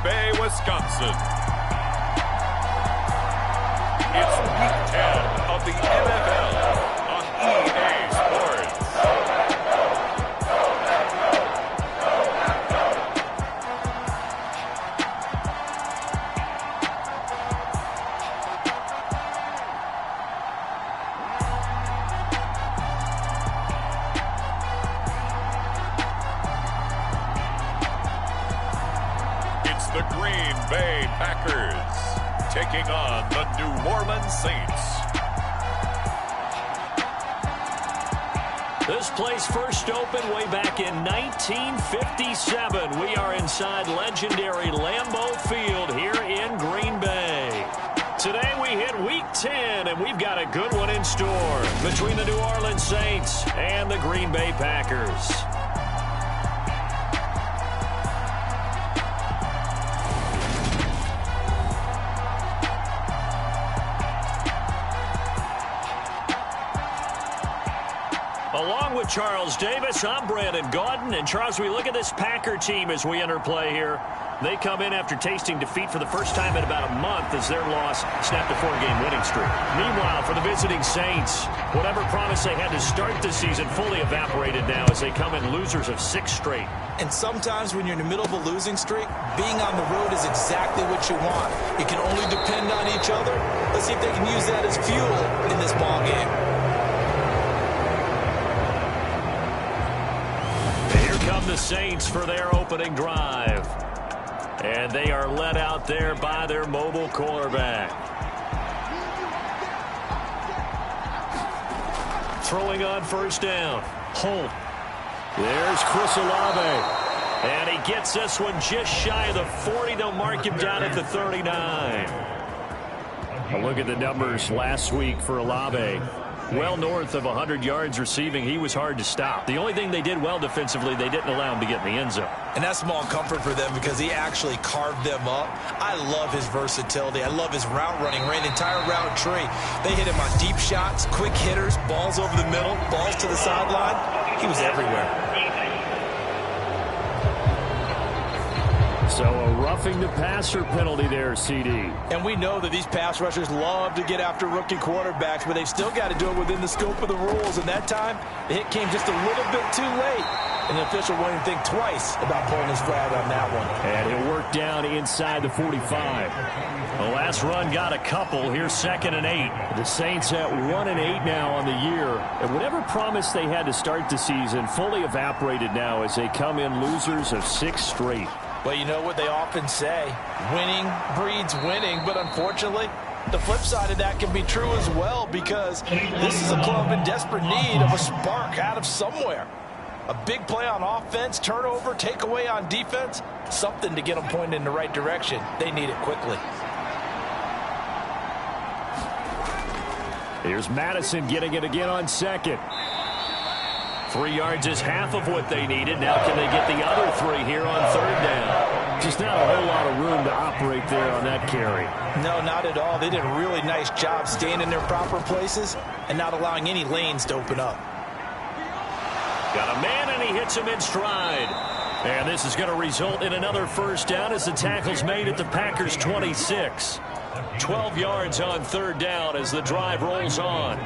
Bay, Wisconsin. It's Week 10 of the NFL on EA Sports. It's the Green Bay Packers taking on the New Orleans Saints. This place first opened way back in 1957. We are inside legendary Lambeau Field here in Green Bay. Today we hit Week 10, and we've got a good one in store between the New Orleans Saints and the Green Bay Packers. Along with Charles Davis, I'm Brandon Gaudin. And Charles, we look at this Packer team as we enter play here. They come in after tasting defeat for the first time in about a month as their loss snapped a 4-game winning streak. Meanwhile, for the visiting Saints, whatever promise they had to start the season fully evaporated now as they come in losers of 6 straight. And sometimes when you're in the middle of a losing streak, being on the road is exactly what you want. You can only depend on each other. Let's see if they can use that as fuel in this ball game. The Saints for their opening drive. And they are led out there by their mobile quarterback. Throwing on first down. Holt. There's Chris Olave. And he gets this one just shy of the 40. They'll mark him down at the 39. A look at the numbers last week for Olave. Well north of 100 yards receiving. He was hard to stop. The only thing they did well defensively, they didn't allow him to get in the end zone. And that's small comfort for them because he actually carved them up. I love his versatility. I love his route running. Ran the entire route tree. They hit him on deep shots, quick hitters, balls over the middle, balls to the sideline. He was everywhere. So a roughing the passer penalty there, CD. And we know that these pass rushers love to get after rookie quarterbacks, but they've still got to do it within the scope of the rules. And that time, the hit came just a little bit too late. And the official won't even think twice about pulling his flag on that one. And he'll work down inside the 45. The last run got a couple. Here's 2nd and 8. The Saints at 1-8 now on the year. And whatever promise they had to start the season fully evaporated now as they come in losers of 6 straight. Well, you know what they often say, winning breeds winning, but unfortunately, the flip side of that can be true as well because this is a club in desperate need of a spark out of somewhere. A big play on offense, turnover, takeaway on defense, something to get them pointed in the right direction. They need it quickly. Here's Madison getting it again on 2nd. 3 yards is half of what they needed. Now can they get the other 3 here on 3rd down? Just not a whole lot of room to operate there on that carry. No, not at all. They did a really nice job staying in their proper places and not allowing any lanes to open up. Got a man, and he hits him in stride. And this is going to result in another first down as the tackle's made at the Packers' 26. 12 yards on 3rd down as the drive rolls on.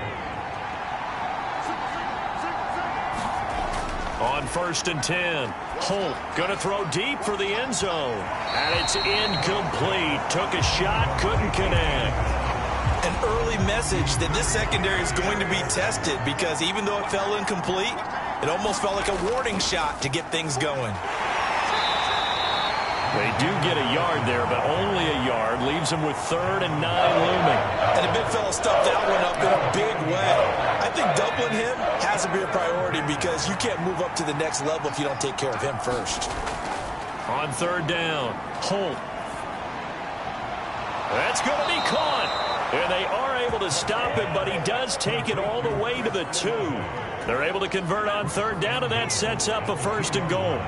On 1st and 10, Holt going to throw deep for the end zone. And it's incomplete. Took a shot, couldn't connect. An early message that this secondary is going to be tested because even though it fell incomplete, it almost felt like a warning shot to get things going. They do get a yard there, but only a yard. Leaves them with 3rd and 9 looming. And the big fella stuffed that one up in a big way. I think doubling him has to be a priority because you can't move up to the next level if you don't take care of him first. On 3rd down, Holt. That's going to be caught. And they are able to stop him, but he does take it all the way to the 2. They're able to convert on 3rd down, and that sets up a 1st and goal.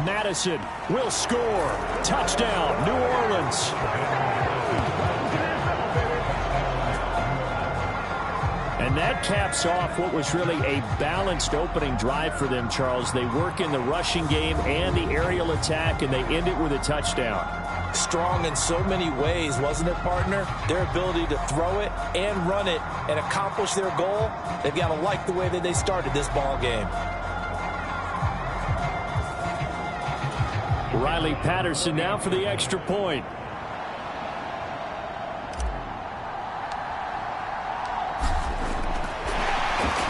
Madison will score. Touchdown, New Orleans. And And that caps off what was really a balanced opening drive for them, Charles. They work in the rushing game and the aerial attack, and they end it with a touchdown. Strong in so many ways, wasn't it, partner? Their ability to throw it and run it and accomplish their goal, they've got to like the way that they started this ball game. Riley Patterson now for the extra point.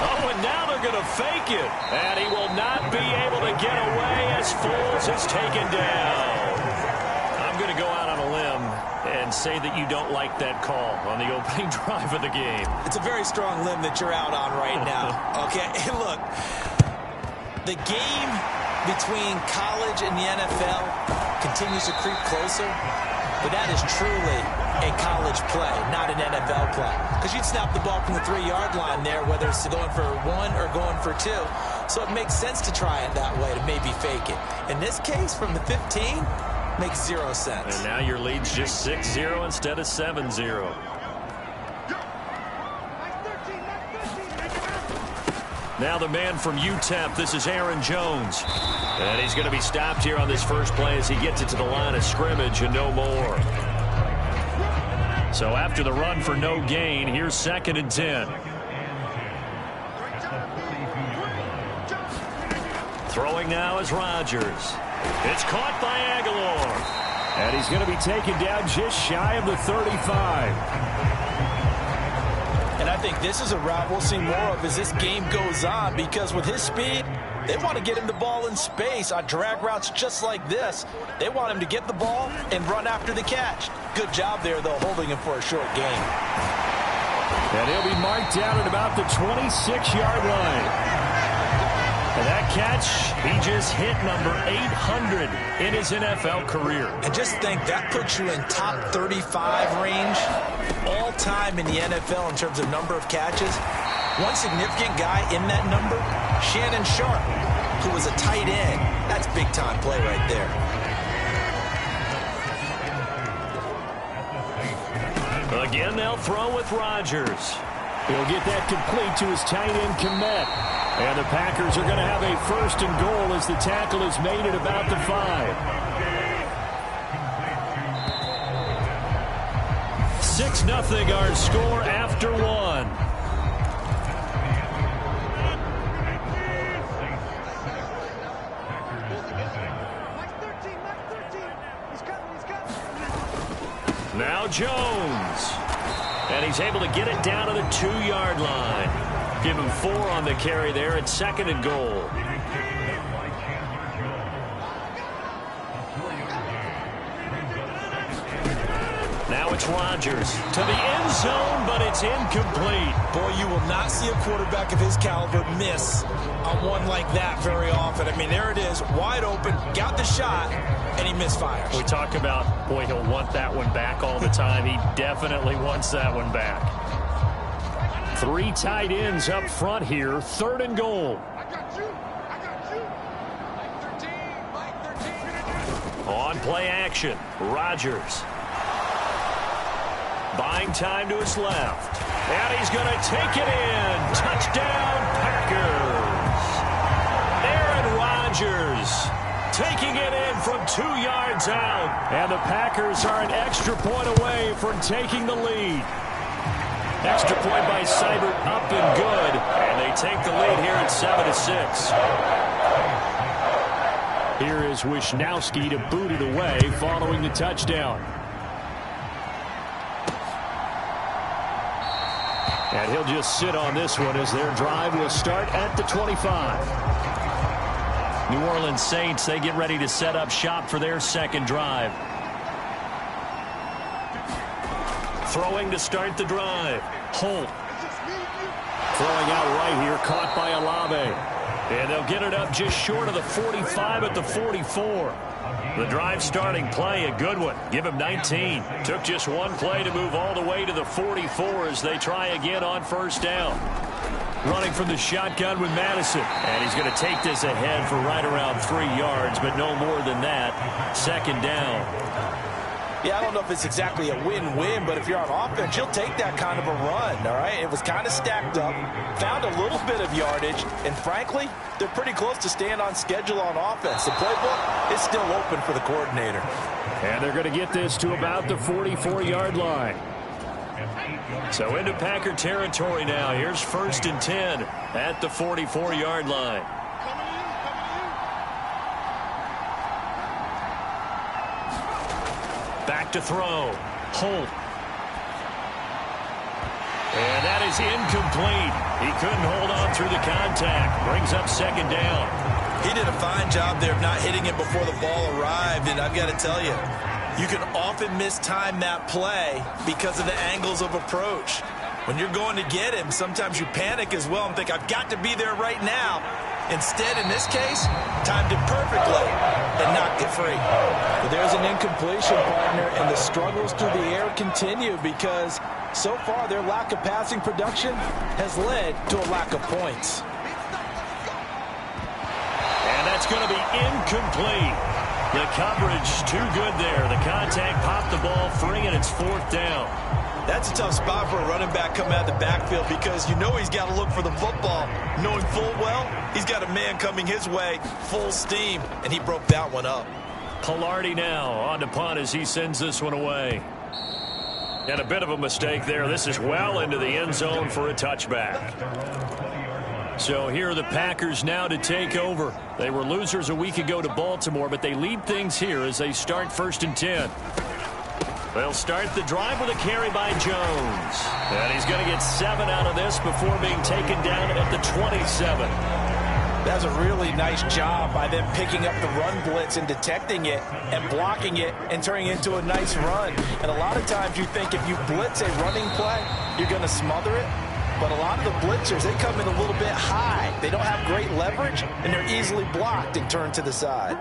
Oh, and now they're going to fake it. And he will not be able to get away as Foles is taken down. I'm going to go out on a limb and say that you don't like that call on the opening drive of the game. It's a very strong limb that you're out on right now. Okay, hey, look, the game between college and the NFL continues to creep closer, but that is truly a college play, not an NFL play. Because you'd snap the ball from the 3-yard line there, whether it's going for 1 or going for 2. So it makes sense to try it that way, to maybe fake it. In this case, from the 15, makes 0 sense. And now your lead's just 6-0 instead of 7-0. Now the man from UTEP, this is Aaron Jones. And he's going to be stopped here on this first play as he gets it to the line of scrimmage and no more. So after the run for no gain, here's 2nd and 10. Throwing now is Rodgers. It's caught by Aguilar. And he's going to be taken down just shy of the 35. And I think this is a route we'll see more of as this game goes on, because with his speed, they want to get him the ball in space on drag routes just like this. They want him to get the ball and run after the catch. Good job there, though, holding him for a short gain. And he'll be marked down at about the 26-yard line. And that catch, he just hit number 800 in his NFL career. And just think, that puts you in top 35 range all time in the NFL in terms of number of catches. One significant guy in that number, Shannon Sharp, who was a tight end. That's big-time play right there. Again, they'll throw with Rodgers. He'll get that complete to his tight end, Kmet. And the Packers are going to have a 1st and goal as the tackle is made at about the 5. 6-0 our score after 1. Now Jones. And he's able to get it down to the 2-yard line. Give him 4 on the carry there at 2nd and goal. Now it's Rodgers to the end zone, but it's incomplete. Boy, you will not see a quarterback of his caliber miss on one like that very often. I mean, there it is, wide open, got the shot, and he misfires. We talk about, boy, he'll want that one back all the time. He definitely wants that one back. 3 tight ends up front here, 3rd and goal. On play action, Rodgers. Buying time to his left. And he's going to take it in. Touchdown, Packers. Aaron Rodgers taking it in from 2 yards out. And the Packers are an extra point away from taking the lead. Extra point by Seibert, up and good. And they take the lead here at 7-6. Here is Wisnowski to boot it away following the touchdown. And he'll just sit on this one as their drive will start at the 25. New Orleans Saints, they get ready to set up shop for their 2nd drive. Throwing to start the drive. Holt. Throwing out right here, caught by Olave. And they'll get it up just short of the 45 at the 44. The drive starting play, a good one. Give him 19. Took just one play to move all the way to the 44 as they try again on 1st down. Running from the shotgun with Madison. And he's going to take this ahead for right around 3 yards, but no more than that. 2nd down. Yeah, I don't know if it's exactly a win-win, but if you're on offense, you'll take that kind of a run, all right? It was kind of stacked up, found a little bit of yardage, and frankly, they're pretty close to staying on schedule on offense. The playbook is still open for the coordinator. And they're going to get this to about the 44-yard line. So into Packer territory now. Here's 1st and 10 at the 44-yard line. Back to throw. Holt. And that is incomplete. He couldn't hold on through the contact. Brings up 2nd down. He did a fine job there of not hitting it before the ball arrived, and I've got to tell you, you can often mistime that play because of the angles of approach. When you're going to get him, sometimes you panic as well and think, I've got to be there right now. Instead, in this case, timed it perfectly and knocked it free. But there's an incompletion, partner, and the struggles through the air continue because so far their lack of passing production has led to a lack of points. And that's going to be incomplete. The coverage too good there. The contact popped the ball free, and it's 4th down. That's a tough spot for a running back coming out of the backfield because you know he's got to look for the football, knowing full well he's got a man coming his way full steam, and he broke that one up. Palardy now on the punt as he sends this one away. And a bit of a mistake there. This is well into the end zone for a touchback. So here are the Packers now to take over. They were losers a week ago to Baltimore, but they lead things here as they start 1st and 10. They'll start the drive with a carry by Jones. And he's going to get 7 out of this before being taken down at the 27. That's a really nice job by them picking up the run blitz and detecting it and blocking it and turning it into a nice run. And a lot of times you think if you blitz a running play, you're going to smother it. But a lot of the blitzers, they come in a little bit high. They don't have great leverage, and they're easily blocked and turned to the side.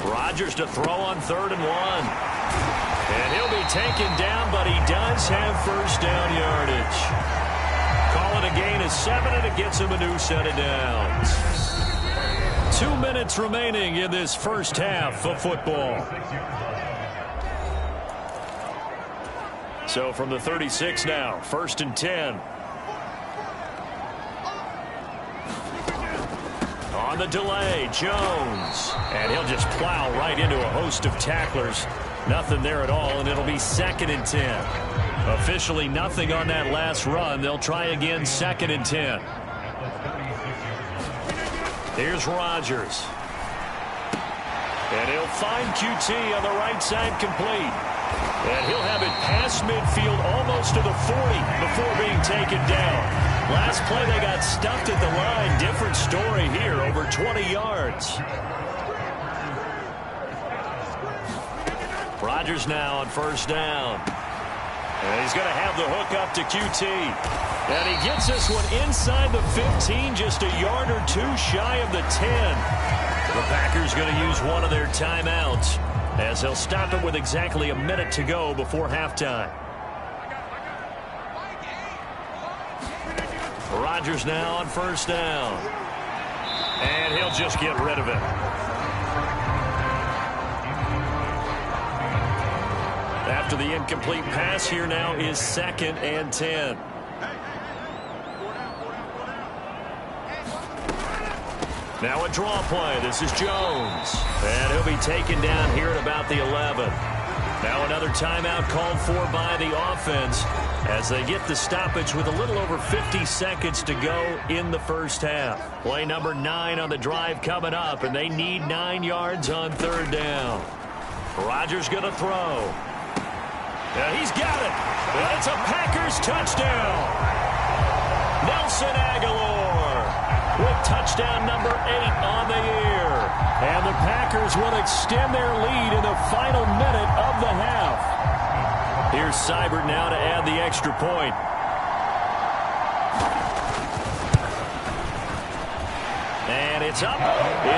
Rodgers to throw on 3rd and 1. And he'll be taken down, but he does have 1st down yardage. Call it a gain of 7, and it gets him a new set of downs. 2 minutes remaining in this first half of football. So from the 36 now, 1st and 10. On the delay, Jones. And he'll just plow right into a host of tacklers. Nothing there at all, and it'll be 2nd and 10. Officially nothing on that last run. They'll try again 2nd and 10. Here's Rodgers. And he'll find QT on the right side complete. And he'll have it past midfield almost to the 40 before being taken down. Last play they got stuffed at the line. Different story here, over 20 yards. Rodgers now on 1st down. And he's going to have the hook up to QT. And he gets this one inside the 15, just a yard or 2 shy of the 10. The Packers going to use one of their timeouts as they'll stop it with exactly a minute to go before halftime. Rodgers now on 1st down. And he'll just get rid of it. After the incomplete pass, here now is 2nd and 10. Now a draw play. This is Jones. And he'll be taken down here at about the 11. Now another timeout called for by the offense as they get the stoppage with a little over 50 seconds to go in the first half. Play number 9 on the drive coming up, and they need 9 yards on 3rd down. Rodgers going to throw. And he's got it. And it's a Packers touchdown. Nelson Agholor with touchdown number 8 on the year. And the Packers will extend their lead in the final minute of the half. Here's Seibert now to add the extra point. And it's up.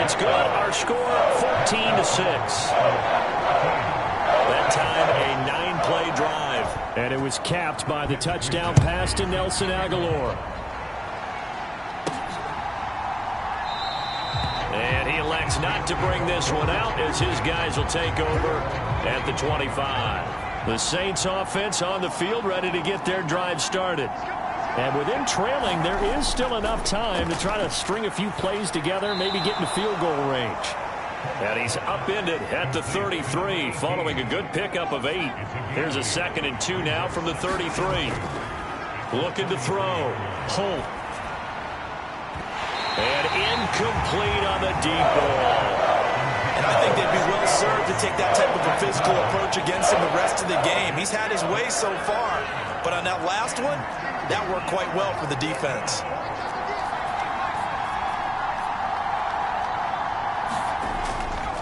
It's good. Our score 14-6. That time a 9-play drive. And it was capped by the touchdown pass to Nelson Agholor. And he elects decides not to bring this one out as his guys will take over at the 25. The Saints offense on the field ready to get their drive started. And with him trailing, there is still enough time to try to string a few plays together, maybe get into field goal range. And he's upended at the 33 following a good pickup of 8. Here's a 2nd and 2 now from the 33. Looking to throw. Holt. And incomplete on the deep ball. And I think they'd be well served to take that type of a physical approach against him the rest of the game. He's had his way so far, but on that last one, that worked quite well for the defense.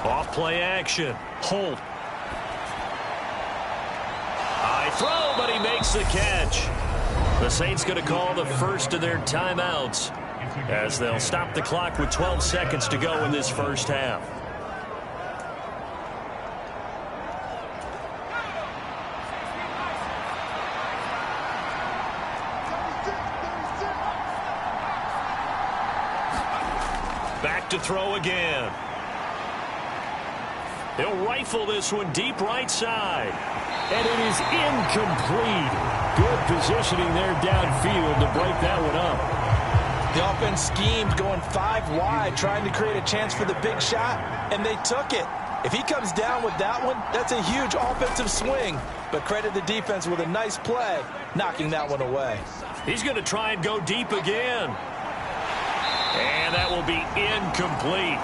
Off play action. Holt. High throw, but he makes the catch. The Saints going to call the first of their timeouts as they'll stop the clock with 12 seconds to go in this first half. Back to throw again. He'll rifle this one deep right side. And it is incomplete. Good positioning there downfield to break that one up. The offense schemed going 5 wide, trying to create a chance for the big shot, and they took it. If he comes down with that one, that's a huge offensive swing. But credit the defense with a nice play, knocking that one away. He's going to try and go deep again. And that will be incomplete.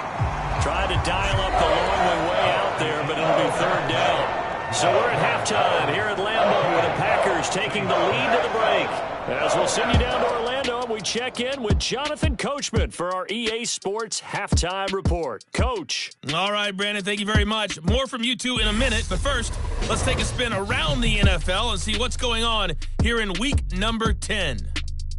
Trying to dial up the long way out there, but it'll be 3rd down. So we're at halftime here at Lambeau with the Packers taking the lead to the break. As we'll send you down to Orlando, and we check in with Jonathan Coachman for our EA Sports Halftime Report. Coach. All right, Brandon, thank you very much. More from you two in a minute, but first, let's take a spin around the NFL and see what's going on here in week number 10.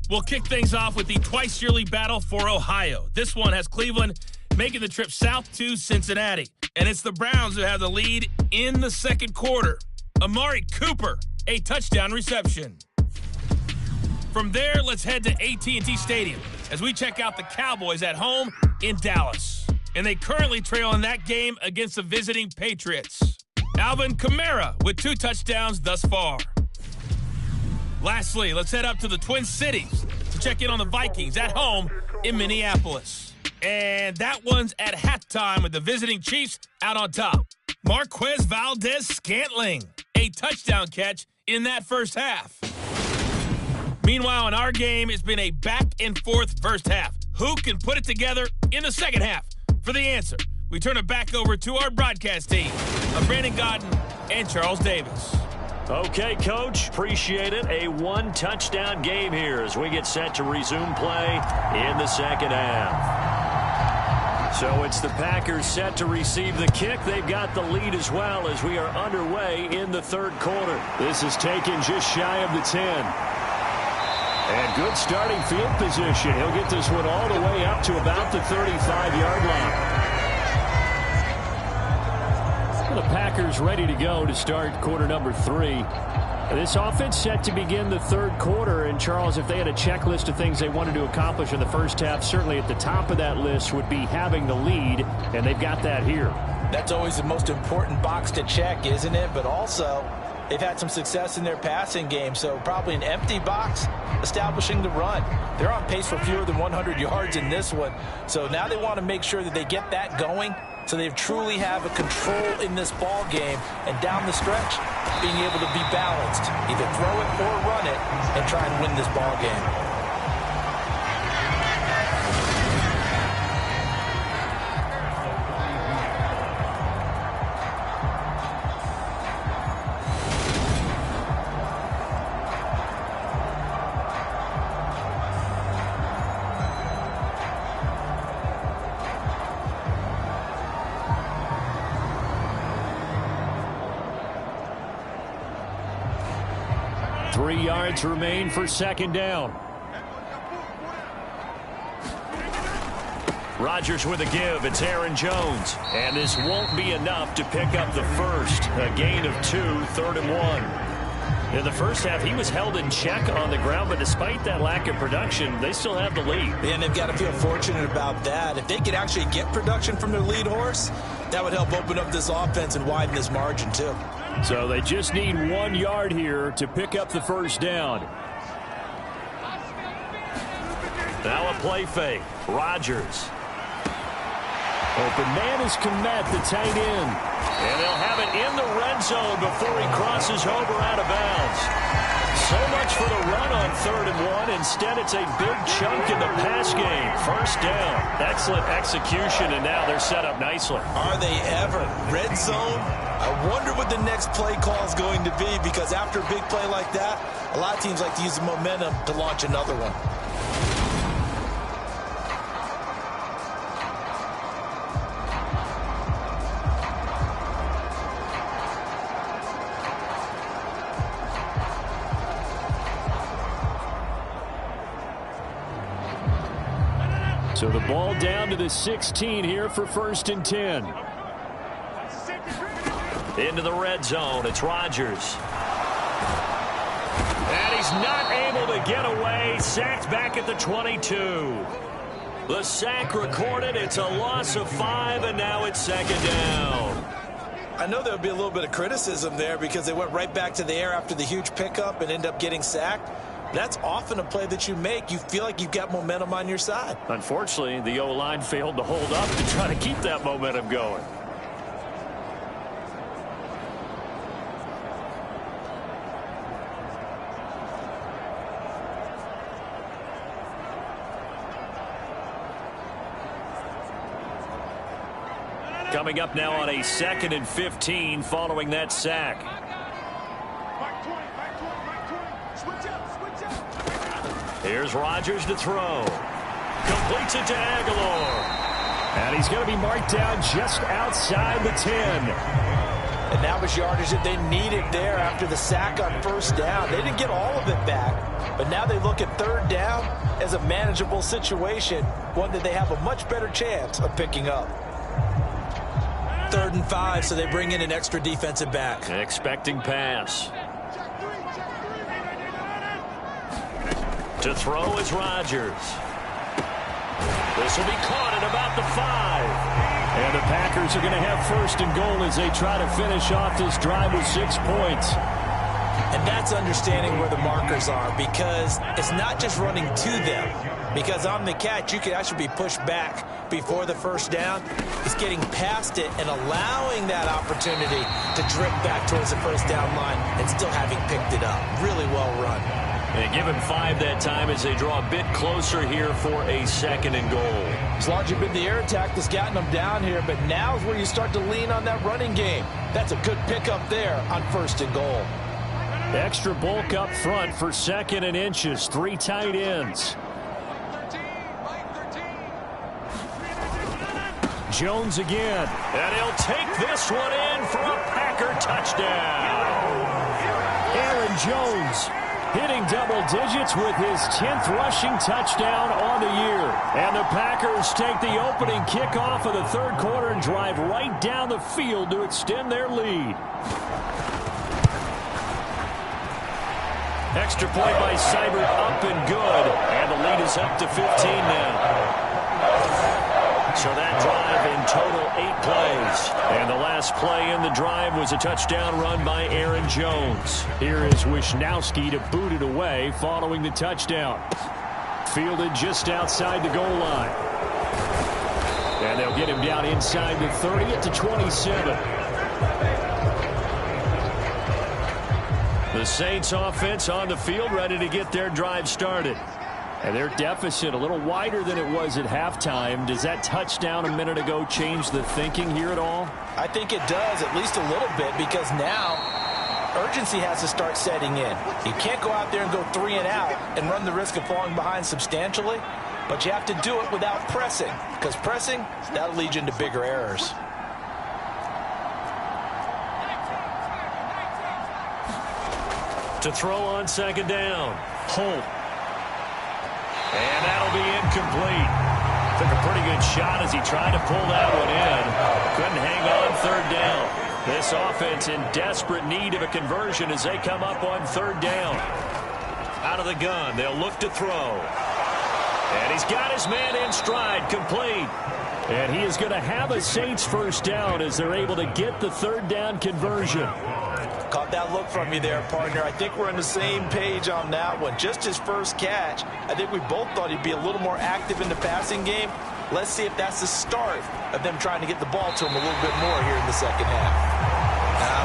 We'll kick things off with the twice-yearly battle for Ohio. This one has Cleveland making the trip south to Cincinnati. And it's the Browns who have the lead in the second quarter. Amari Cooper, a touchdown reception. From there, let's head to AT&T Stadium as we check out the Cowboys at home in Dallas. And they currently trail in that game against the visiting Patriots. Alvin Kamara with 2 touchdowns thus far. Lastly, let's head up to the Twin Cities to check in on the Vikings at home in Minneapolis. And that one's at halftime with the visiting Chiefs out on top. Marquez Valdes-Scantling, a touchdown catch in that first half. Meanwhile, in our game, it's been a back-and-forth first half. Who can put it together in the second half? For the answer, we turn it back over to our broadcast team of Brandon Gaudin and Charles Davis. Okay, Coach, appreciate it. A 1-touchdown game here as we get set to resume play in the second half. So it's the Packers set to receive the kick. They've got the lead as well as we are underway in the third quarter. This is taken just shy of the 10. And good starting field position. He'll get this one all the way up to about the 35-yard line. The Packers ready to go to start quarter number 3. This offense set to begin the third quarter. And, Charles, if they had a checklist of things they wanted to accomplish in the first half, certainly at the top of that list would be having the lead, and they've got that here. That's always the most important box to check, isn't it? But also, they've had some success in their passing game, so probably an empty box establishing the run. They're on pace for fewer than 100 yards in this one. So now they want to make sure that they get that going so they truly have a control in this ball game, and down the stretch, being able to be balanced, either throw it or run it, and try and win this ball game. Remain for second down. Rodgers with a give. It's Aaron Jones. And this won't be enough to pick up the first. A gain of 2, 3rd and 1. In the first half, he was held in check on the ground, but despite that lack of production, they still have the lead. And they've got to feel fortunate about that. If they could actually get production from their lead horse, that would help open up this offense and widen this margin, too. So they just need 1 yard here to pick up the first down. Now a play fake. Rodgers. Open man is Kmet, the tight end. And they'll have it in the red zone before he crosses over out of bounds. So much for the run on 3rd and 1. Instead, it's a big chunk in the pass game. First down. Excellent execution, and now they're set up nicely. Are they ever? Red zone? I wonder what the next play call is going to be, because after a big play like that, a lot of teams like to use the momentum to launch another one. So the ball down to the 16 here for 1st and 10. Into the red zone. It's Rodgers. And he's not able to get away. Sacked back at the 22. The sack recorded. It's a loss of 5, and now it's 2nd down. I know there'll be a little bit of criticism there because they went right back to the air after the huge pickup and end up getting sacked. That's often a play that you make. You feel like you've got momentum on your side. Unfortunately, the O-line failed to hold up to try to keep that momentum going. Coming up now on a 2nd and 15 following that sack. Here's Rodgers to throw. Completes it to Aguilar. And he's going to be marked down just outside the 10. And that was yardage that they needed there after the sack on 1st down. They didn't get all of it back, but now they look at 3rd down as a manageable situation, one that they have a much better chance of picking up. 3rd and 5, so they bring in an extra defensive back. Expecting pass. To throw is Rodgers. This will be caught at about the 5. And the Packers are going to have 1st and goal as they try to finish off this drive with 6 points. And that's understanding where the markers are, because it's not just running to them. Because on the catch, you could actually be pushed back before the 1st down. It's getting past it and allowing that opportunity to drip back towards the 1st down line and still having picked it up. Really well run. They give him 5 that time as they draw a bit closer here for a 2nd and goal. It's largely been the air attack that's gotten them down here, but now is where you start to lean on that running game. That's a good pickup there on 1st and goal. Extra bulk up front for 2nd and inches. 3 tight ends. Jones again. And he'll take this one in for a Packer touchdown. Aaron Jones hitting double digits with his 10th rushing touchdown on the year. And the Packers take the opening kickoff of the 3rd quarter and drive right down the field to extend their lead. Extra point by Seibert up and good. And the lead is up to 15 now. So that drive in total 8 plays. And the last play in the drive was a touchdown run by Aaron Jones. Here is Wisnowski to boot it away following the touchdown. Fielded just outside the goal line. And they'll get him down inside the 30 at the 27. The Saints offense on the field ready to get their drive started. And their deficit a little wider than it was at halftime. Does that touchdown a minute ago change the thinking here at all? I think it does, at least a little bit, because now urgency has to start setting in. You can't go out there and go 3 and out and run the risk of falling behind substantially, but you have to do it without pressing, because pressing, that'll lead you into bigger errors. To throw on 2nd down. Holt. And that'll be incomplete. Took a pretty good shot as he tried to pull that one in. Couldn't hang on 3rd down. This offense in desperate need of a conversion as they come up on third down. Out of the gun, they'll look to throw. And he's got his man in stride, complete. And he is going to have a Saints first down as they're able to get the third down conversion. Caught that look from you there, partner. I think we're on the same page on that one. Just his first catch. I think we both thought he'd be a little more active in the passing game. Let's see if that's the start of them trying to get the ball to him a little bit more here in the second half.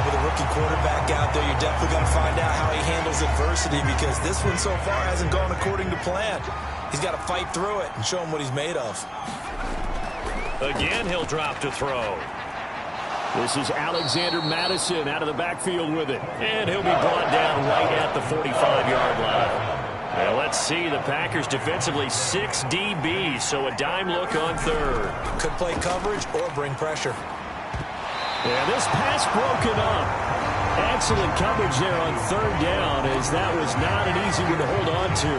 With a rookie quarterback out there, you're definitely going to find out how he handles adversity, because this one so far hasn't gone according to plan. He's got to fight through it and show him what he's made of. Again, he'll drop to throw. This is Alexander Mattison out of the backfield with it. And he'll be brought down right at the 45-yard line. Now let's see, the Packers defensively 6 DBs, so a dime look on third. Could play coverage or bring pressure. Yeah, this pass broken up. Excellent coverage there on third down, as that was not an easy one to hold on to.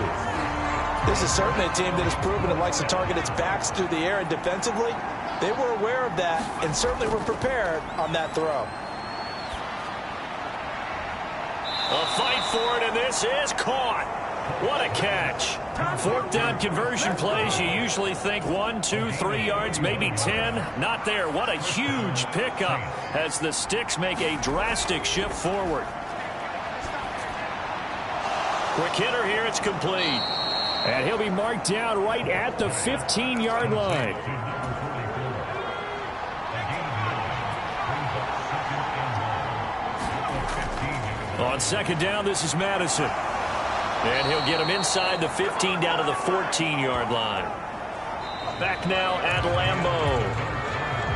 This is certainly a team that has proven it likes to target its backs through the air, and defensively, they were aware of that and certainly were prepared on that throw. A fight for it, and this is caught. What a catch. Fourth down conversion plays, you usually think 1, 2, 3 yards, maybe 10. Not there. What a huge pickup as the Sticks make a drastic shift forward. Quick hitter here, it's complete. And he'll be marked down right at the 15-yard line. On second down, this is Madison. And he'll get him inside the 15 down to the 14-yard line. Back now at Lambeau.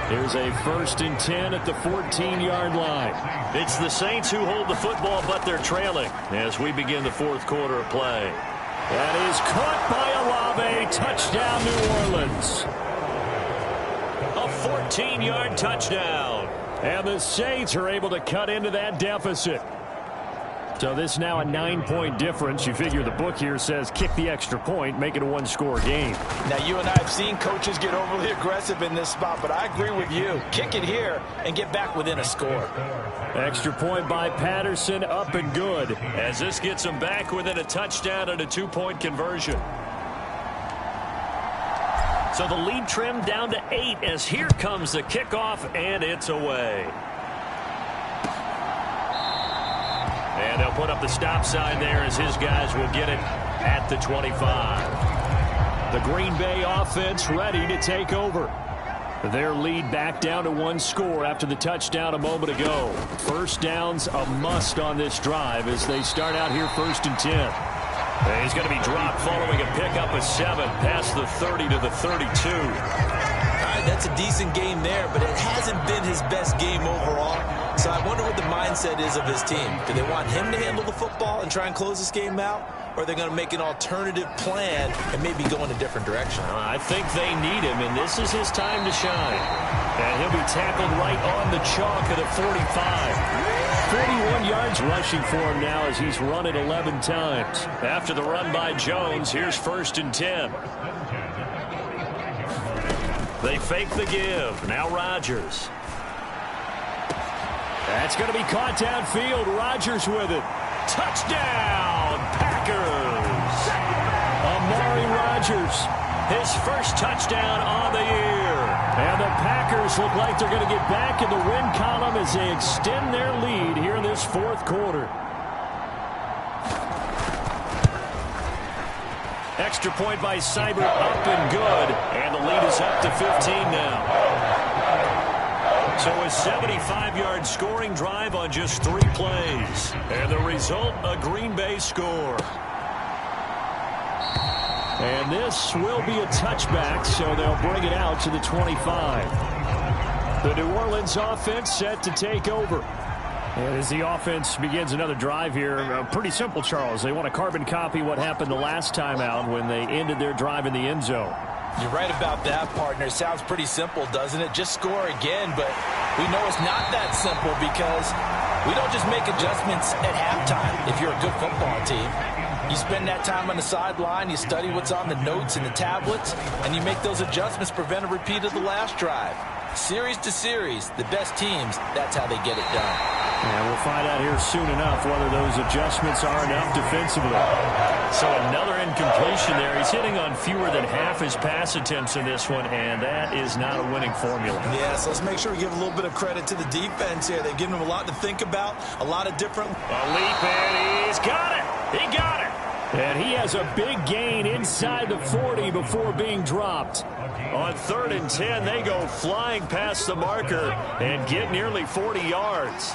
Here's a 1st and 10 at the 14-yard line. It's the Saints who hold the football, but they're trailing as we begin the fourth quarter of play. That is caught by Olave. Touchdown, New Orleans. A 14-yard touchdown. And the Saints are able to cut into that deficit. So this now a 9-point difference. You figure the book here says kick the extra point, make it a one-score game. Now, you and I have seen coaches get overly aggressive in this spot, but I agree with you. Kick it here and get back within a score. Extra point by Patterson, up and good, as this gets them back within a touchdown and a 2-point conversion. So the lead trimmed down to 8 as here comes the kickoff, and it's away. And they'll put up the stop sign there as his guys will get it at the 25. The Green Bay offense ready to take over. Their lead back down to 1 score after the touchdown a moment ago. First down's a must on this drive as they start out here 1st and 10. And he's going to be dropped following a pickup of 7 past the 30 to the 32. All right, that's a decent game there, but it hasn't been his best game overall. So I wonder what the mindset is of his team. Do they want him to handle the football and try and close this game out? Or are they going to make an alternative plan and maybe go in a different direction? I think they need him, and this is his time to shine. And he'll be tackled right on the chalk of the 45. 41 yards rushing for him now as he's run it 11 times. After the run by Jones, here's 1st and 10. They fake the give. Now Rodgers. That's going to be caught downfield. Rodgers with it. Touchdown, Packers. Amari Rodgers, his first touchdown on the year. And the Packers look like they're going to get back in the win column as they extend their lead here in this fourth quarter. Extra point by Seibert, up and good. And the lead is up to 15 now. So a 75-yard scoring drive on just 3 plays. And the result, a Green Bay score. And this will be a touchback, so they'll bring it out to the 25. The New Orleans offense set to take over. And as the offense begins another drive here, pretty simple, Charles. They want to carbon copy what happened the last time out when they ended their drive in the end zone. You're right about that, partner. Sounds pretty simple, doesn't it? Just score again, but we know it's not that simple because we don't just make adjustments at halftime if you're a good football team. You spend that time on the sideline, you study what's on the notes and the tablets, and you make those adjustments to prevent a repeat of the last drive. series to series, the best teams, that's how they get it done. And we'll find out here soon enough whether those adjustments are enough defensively. So another incompletion there. He's hitting on fewer than half his pass attempts in this one, and that is not a winning formula. Yeah, so let's make sure we give a little bit of credit to the defense here. They've given him a lot to think about, a lot of different... A leap, and he's got it. He got it. And he has a big gain inside the 40 before being dropped. On 3rd and 10, they go flying past the marker and get nearly 40 yards.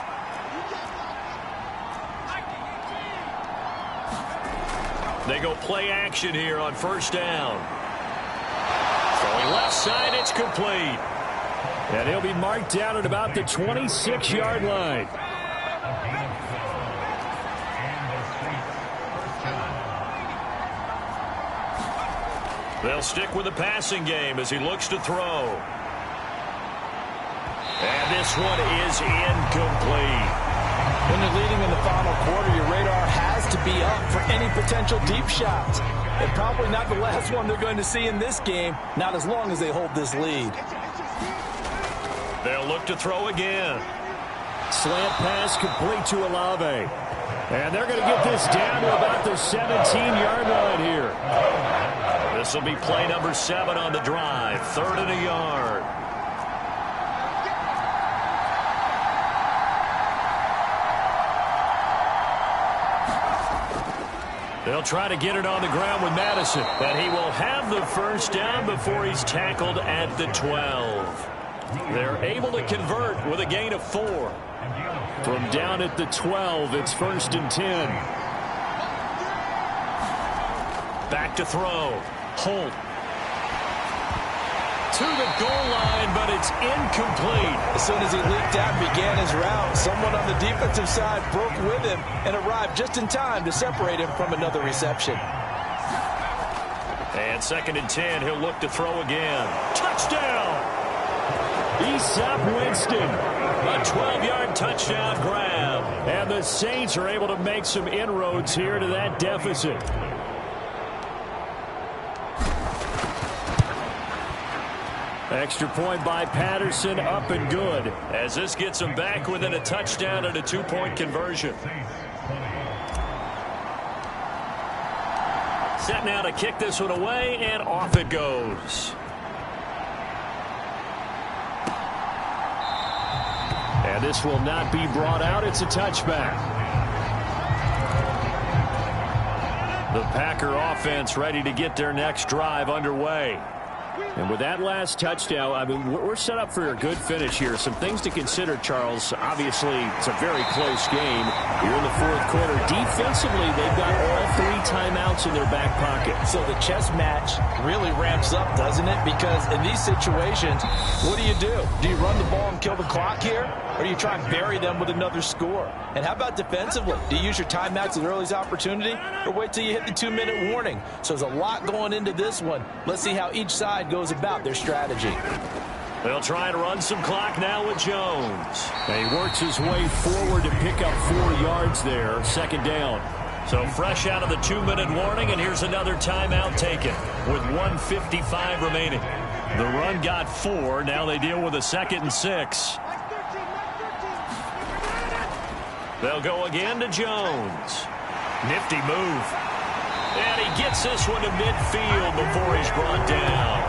They go play action here on 1st down. Throwing left side, it's complete. And he'll be marked down at about the 26-yard line. They'll stick with the passing game as he looks to throw. And this one is incomplete. When you're leading in the final quarter, your radar has to be up for any potential deep shots. And probably not the last one they're going to see in this game, not as long as they hold this lead. They'll look to throw again. Slant pass complete to Olave. And they're going to get this down to about the 17-yard line here. This will be play number 7 on the drive. 3rd and a yard. They'll try to get it on the ground with Madison. And he will have the 1st down before he's tackled at the 12. They're able to convert with a gain of 4. From down at the 12, it's 1st and 10. Back to throw. Holt. To the goal line, but it's incomplete. As soon as he leaked out and began his route, someone on the defensive side broke with him and arrived just in time to separate him from another reception. And 2nd and 10, he'll look to throw again. Touchdown! Easop Winston. A 12-yard touchdown grab. And the Saints are able to make some inroads here to that deficit. Extra point by Patterson, up and good. As this gets them back within a touchdown and a 2-point conversion. Set now to kick this one away, and off it goes. And this will not be brought out. It's a touchback. The Packer offense ready to get their next drive underway. And with that last touchdown, I mean, we're set up for a good finish here. Some things to consider, Charles. Obviously, it's a very close game. You're in the 4th quarter. Defensively, they've got all 3 timeouts in their back pocket. So the chess match really ramps up, doesn't it? Because in these situations, what do? Do you run the ball and kill the clock here? Or do you try and bury them with another score? And how about defensively? Do you use your timeouts at earliest opportunity? Or wait till you hit the 2-minute warning? So there's a lot going into this one. Let's see how each side goes about their strategy. They'll try to run some clock now with Jones. And he works his way forward to pick up 4 yards there. 2nd down. So fresh out of the 2-minute warning, and here's another timeout taken with 1:55 remaining. The run got 4. Now they deal with a 2nd and 6. They'll go again to Jones. Nifty move. And he gets this one to midfield before he's brought down.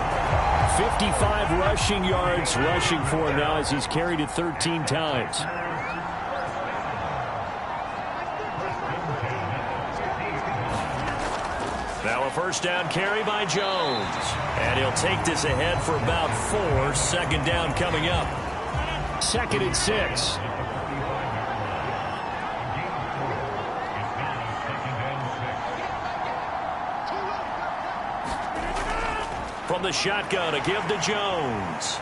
55 rushing yards rushing for him now as he's carried it 13 times. Now a 1st down carry by Jones. And he'll take this ahead for about 4. 2nd down coming up. 2nd and 6. From the shotgun, a give to Jones.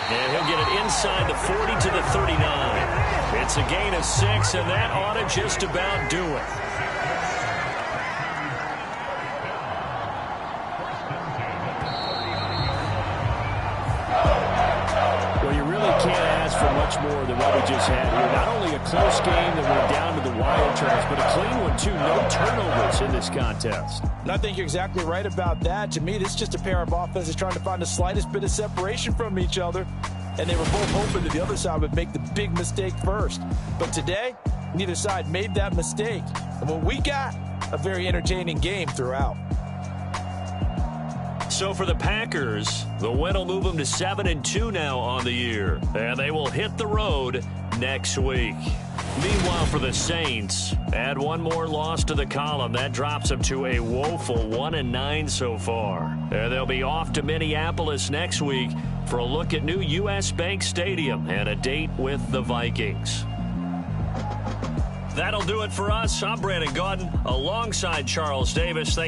And he'll get it inside the 40 to the 39. It's a gain of 6, and that ought to just about do it. Well, you really can't ask for much more than what we just had here. Not only a close game that went down to the wire, Charles, but a clean one, too. No turnovers in this contest. And I think you're exactly right about that. To me, this is just a pair of offenses trying to find the slightest bit of separation from each other. and they were both hoping that the other side would make the big mistake first. But today, neither side made that mistake. And what we got, a very entertaining game throughout. So for the Packers, the win will move them to 7-2 now on the year, and they will hit the road next week. Meanwhile, for the Saints, add one more loss to the column. That drops them to a woeful 1-9 so far. And they'll be off to Minneapolis next week for a look at new U.S. Bank Stadium and a date with the Vikings. That'll do it for us. I'm Brandon Gaudin alongside Charles Davis. Thanks.